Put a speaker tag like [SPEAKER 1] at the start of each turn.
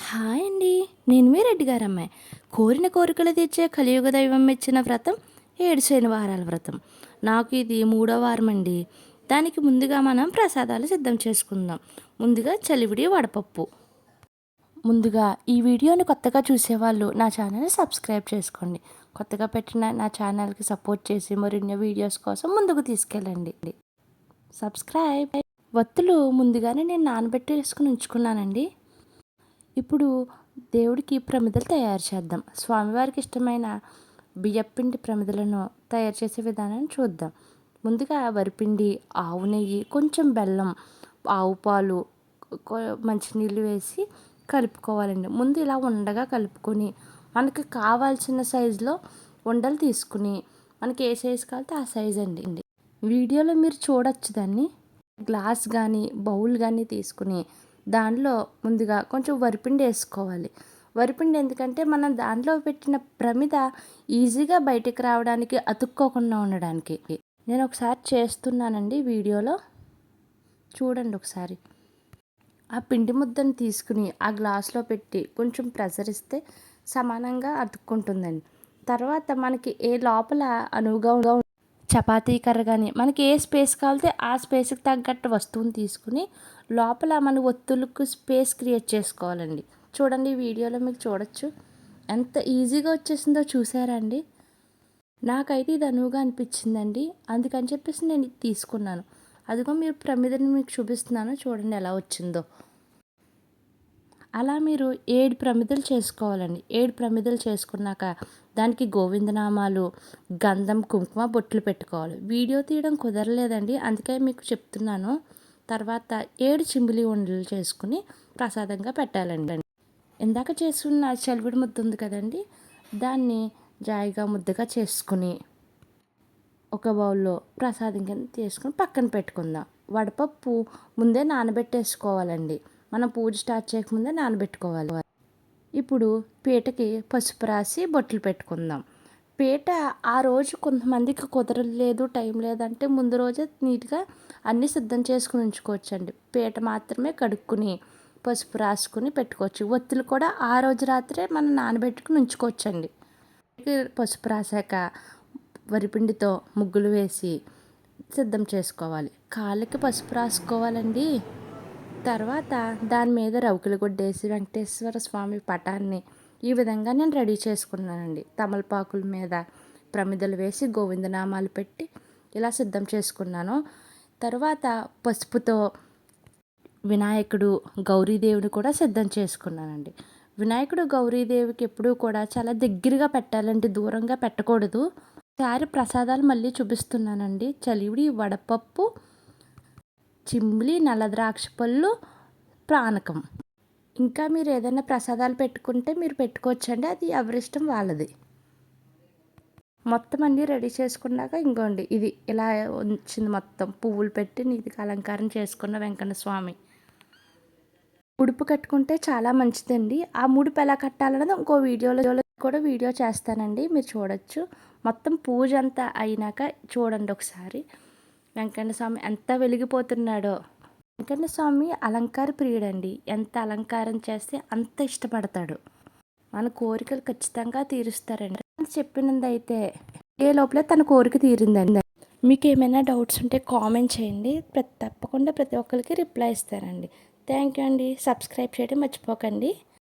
[SPEAKER 1] Hi అండి. నేను మీ రెడ్డి గారమ్మాయి. కోరిన కోరికలు తీర్చే కలియుగ దైవం మెచ్చిన వ్రతం 7 శనివారాల వ్రతం. నాకు ఇది మూడో వారం అండి. దానికి ముందుగా మనం ప్రసాదాలు సిద్ధం చేసుకుందాం. ముందుగా చలివిడి వడపప్పు. ముందుగా ఈ వీడియోని కొత్తగా చూసేవాళ్ళు నా ఛానల్ని సబ్స్క్రైబ్ చేసుకోండి. కొత్తగా పెట్టిన నా ఛానల్కి సపోర్ట్ చేసి మరిన్ని వీడియోస్ కోసం ముందుకు తీసుకెళ్ళండి. సబ్స్క్రైబ్. వత్తులు ముందుగానే నేను నానబెట్టి వేసుకుని ఉంచుకున్నానండి. ఇప్పుడు దేవుడికి ప్రమిదలు తయారు చేద్దాం. స్వామివారికి ఇష్టమైన బియ్యపిండి ప్రమిదలను తయారు చేసే విధానాన్ని చూద్దాం. ముందుగా వరిపిండి, ఆవు నెయ్యి, కొంచెం బెల్లం, ఆవు పాలు, మంచినీళ్ళు వేసి కలుపుకోవాలండి. ముందు ఇలా ఉండగా కలుపుకొని మనకి కావాల్సిన సైజులో ఉండలు తీసుకుని మనకి ఏ సైజు కావాలితే ఆ సైజు అండి. వీడియోలో మీరు చూడొచ్చు దాన్ని. గ్లాస్ కానీ బౌల్ కానీ తీసుకుని దానిలో ముందుగా కొంచెం వరిపిండి వేసుకోవాలి. వరిపిండి ఎందుకంటే మనం దాంట్లో పెట్టిన ప్రమిద ఈజీగా బయటికి రావడానికి, అతుక్కోకుండా ఉండడానికి. నేను ఒకసారి చేస్తున్నానండి వీడియోలో చూడండి ఒకసారి. ఆ పిండి ముద్దను తీసుకుని ఆ గ్లాస్లో పెట్టి కొంచెం ప్రెషర్ ఇస్తే సమానంగా అతుక్కుంటుందండి. తర్వాత మనకి ఏ లోపల అనువుగా చపాతీ కర్ర కానీ మనకి ఏ స్పేస్ కావాలితే ఆ స్పేస్కి తగ్గట్టు వస్తువుని తీసుకుని లోపల మన ఒత్తులకు స్పేస్ క్రియేట్ చేసుకోవాలండి. చూడండి వీడియోలో మీకు చూడొచ్చు ఎంత ఈజీగా వచ్చేసిందో చూసారా అండి. నాకైతే ఇది అనువుగా అనిపించిందండి, అందుకని చెప్పేసి నేను ఇది తీసుకున్నాను. అదిగో మీరు ప్రమిదని మీకు చూపిస్తున్నాను, చూడండి ఎలా వచ్చిందో. అలా మీరు 7 ప్రమిదలు చేసుకోవాలండి. 7 ప్రమిదలు చేసుకున్నాక దానికి గోవిందనామాలు, గంధం, కుంకుమ బొట్లు పెట్టుకోవాలి. వీడియో తీయడం కుదరలేదండి, అందుకే మీకు చెప్తున్నాను. తర్వాత 7 చిమ్మిలి ఉండలు చేసుకుని ప్రసాదంగా పెట్టాలండి. ఇందాక చేసుకున్న చలివిడి ముద్ద ఉంది కదండి, దాన్ని జాయిగా ముద్దగా చేసుకుని ఒక బౌల్లో ప్రసాదం కింద తీసుకుని పక్కన పెట్టుకుందాం. వడపప్పు ముందే నానబెట్టేసుకోవాలండి. మనం పూజ స్టార్ట్ చేయకముందే నానబెట్టుకోవాలి. ఇప్పుడు పీటకి పసుపు రాసి బొట్లు పెట్టుకుందాం. పీట ఆ రోజు కొంతమందికి కుదరలేదు, టైం లేదంటే ముందు రోజే నీట్గా అన్నీ సిద్ధం చేసుకుని ఉంచుకోవచ్చండి. పీట మాత్రమే కడుక్కుని పసుపు రాసుకుని పెట్టుకోవచ్చు. ఒత్తులు కూడా ఆ రోజు రాత్రే మనం నానబెట్టుకుని ఉంచుకోవచ్చండి. పసుపు రాసాక వరిపిండితో ముగ్గులు వేసి సిద్ధం చేసుకోవాలి. కాళ్ళకి పసుపు రాసుకోవాలండి. తర్వాత దాని మీద రవికలు గుడ్డేసి వెంకటేశ్వర స్వామి పటాన్ని ఈ విధంగా నేను రెడీ చేసుకున్నానండి. తమలపాకుల మీద ప్రమిదలు వేసి గోవిందనామాలు పెట్టి ఇలా సిద్ధం చేసుకున్నాను. తర్వాత పసుపుతో వినాయకుడు, గౌరీదేవిని కూడా సిద్ధం చేసుకున్నానండి. వినాయకుడు, గౌరీదేవికి ఎప్పుడూ కూడా చాలా దగ్గరగా పెట్టాలంటే దూరంగా పెట్టకూడదు. ఒకసారి ప్రసాదాలు మళ్ళీ చూపిస్తున్నానండి. చలివిడి, వడపప్పు, చిమ్మిలి, నల్ల ద్రాక్ష పళ్ళు, పానకం. ఇంకా మీరు ఏదైనా ప్రసాదాలు పెట్టుకుంటే మీరు పెట్టుకోవచ్చండి, అది ఎవరిష్టం వాళ్ళది. మొత్తం అన్నీ రెడీ చేసుకున్నాక ఇంకోండి ఇది ఇలా వచ్చింది. మొత్తం పువ్వులు పెట్టి నీటికి అలంకారం చేసుకున్న వెంకన్న స్వామి. ముడుపు కట్టుకుంటే చాలా మంచిదండి. ఆ ముడుపు ఎలా కట్టాలన్నది ఇంకో వీడియోలో కూడా వీడియో చేస్తానండి, మీరు చూడొచ్చు. మొత్తం పూజ అంతా అయినాక చూడండి ఒకసారి వెంకన్న స్వామి ఎంత వెలిగిపోతున్నాడో. వెంకన్న స్వామి అలంకార ప్రియుడండి. ఎంత అలంకారం చేస్తే అంత ఇష్టపడతాడు. మన కోరికలు ఖచ్చితంగా తీరుస్తారండి. చెప్పినది అయితే ఏ లోపలే తన కోరిక తీరిందండి. మీకు ఏమైనా డౌట్స్ ఉంటే కామెంట్ చేయండి, తప్పకుండా ప్రతి ఒక్కరికి రిప్లై ఇస్తానండి. థ్యాంక్ యూ అండి. సబ్స్క్రైబ్ చేయడం మర్చిపోకండి.